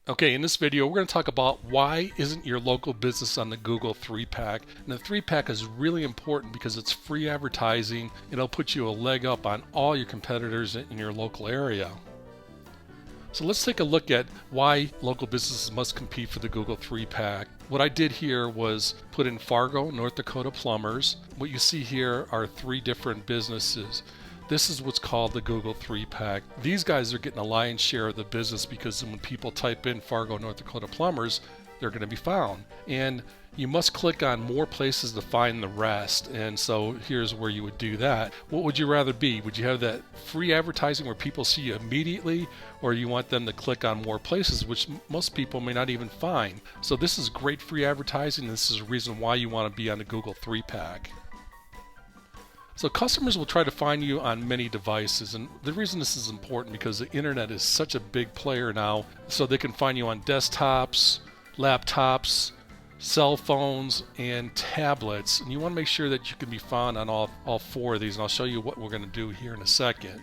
Okay, in this video, we're going to talk about why isn't your local business on the Google 3-pack. And the 3-pack is really important because it's free advertising. It'll put you a leg up on all your competitors in your local area. So let's take a look at why local businesses must compete for the Google 3-pack. What I did here was put in Fargo, North Dakota plumbers. What you see here are 3 different businesses. This is what's called the Google 3-pack. These guys are getting a lion's share of the business because when people type in Fargo, North Dakota plumbers, they're going to be found. And you must click on more places to find the rest. And so here's where you would do that. What would you rather be? Would you have that free advertising where people see you immediately, or you want them to click on more places, which most people may not even find? So this is great free advertising. This is a reason why you want to be on the Google 3-pack. So customers will try to find you on many devices, and the reason this is important because the internet is such a big player now, so they can find you on desktops, laptops, cell phones, and tablets, and you want to make sure that you can be found on all 4 of these, and I'll show you what we're going to do here in a second.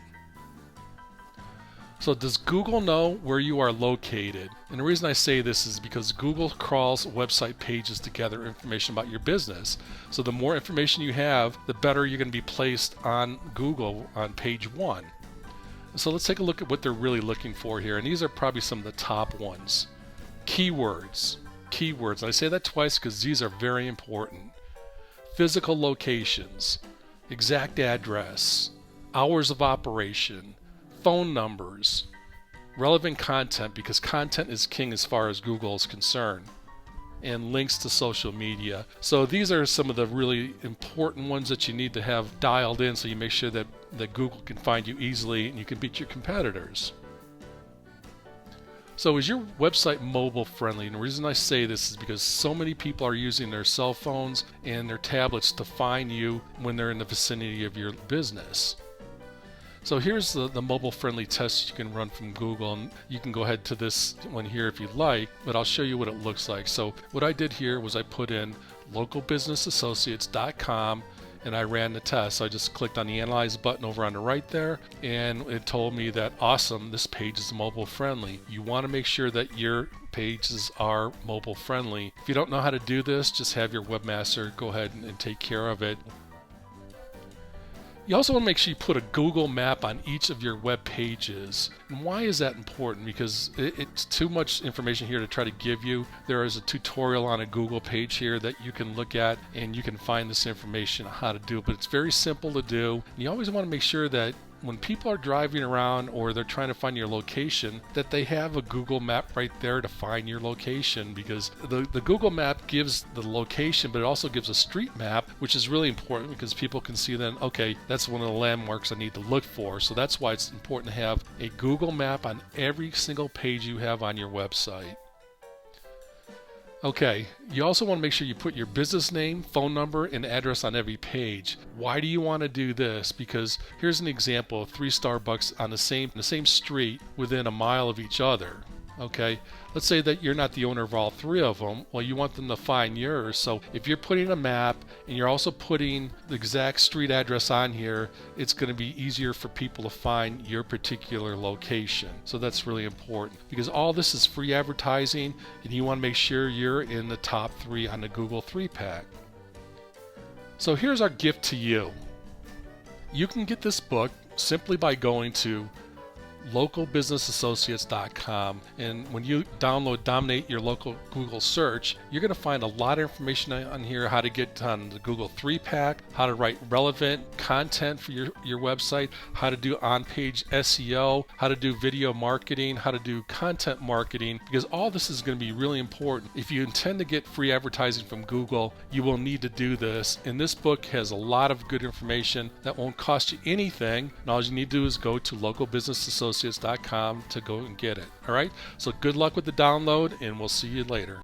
So does Google know where you are located? And the reason I say this is because Google crawls website pages to gather information about your business. So the more information you have, the better you're going to be placed on Google on page 1. So let's take a look at what they're really looking for here. And these are probably some of the top ones. Keywords. Keywords. And I say that twice because these are very important. Physical locations. Exact address. Hours of operation. Phone numbers, relevant content, because content is king as far as Google is concerned, and links to social media. So these are some of the really important ones that you need to have dialed in so you make sure that Google can find you easily and you can beat your competitors. So is your website mobile friendly? And the reason I say this is because so many people are using their cell phones and their tablets to find you when they're in the vicinity of your business. So here's the mobile-friendly test you can run from Google, and you can go ahead to this one here if you'd like, but I'll show you what it looks like. So what I did here was I put in localbusinessassociates.com and I ran the test. So I just clicked on the Analyze button over on the right there, and it told me that, awesome, this page is mobile-friendly. You want to make sure that your pages are mobile-friendly. If you don't know how to do this, just have your webmaster go ahead and take care of it. You also want to make sure you put a Google map on each of your web pages. And why is that important? Because it's too much information here to try to give you. There is a tutorial on a Google page here that you can look at, and you can find this information on how to do it. But it's very simple to do. And you always want to make sure that when people are driving around or they're trying to find your location, that they have a Google map right there to find your location, because the Google map gives the location, but it also gives a street map, which is really important because people can see then, okay, that's one of the landmarks I need to look for. So that's why it's important to have a Google map on every single page you have on your website. Okay, you also want to make sure you put your business name, phone number, and address on every page. Why do you want to do this? Because here's an example of 3 Starbucks on the same street within a mile of each other. Okay, let's say that you're not the owner of all 3 of them. Well, you want them to find yours. So if you're putting a map and you're also putting the exact street address on here, it's going to be easier for people to find your particular location. So that's really important because all this is free advertising, and you want to make sure you're in the top 3 on the Google 3-pack. So here's our gift to you. You can get this book simply by going to localbusinessassociates.com, and when you dominate your local Google search, you're going to find a lot of information on here: how to get on the Google 3-pack, how to write relevant content for your website, how to do on-page SEO, how to do video marketing, how to do content marketing, because all this is going to be really important. If you intend to get free advertising from Google, you will need to do this, and this book has a lot of good information that won't cost you anything, and all you need to do is go to localbusinessassociates.com to go and get it. All right, so good luck with the download, and we'll see you later.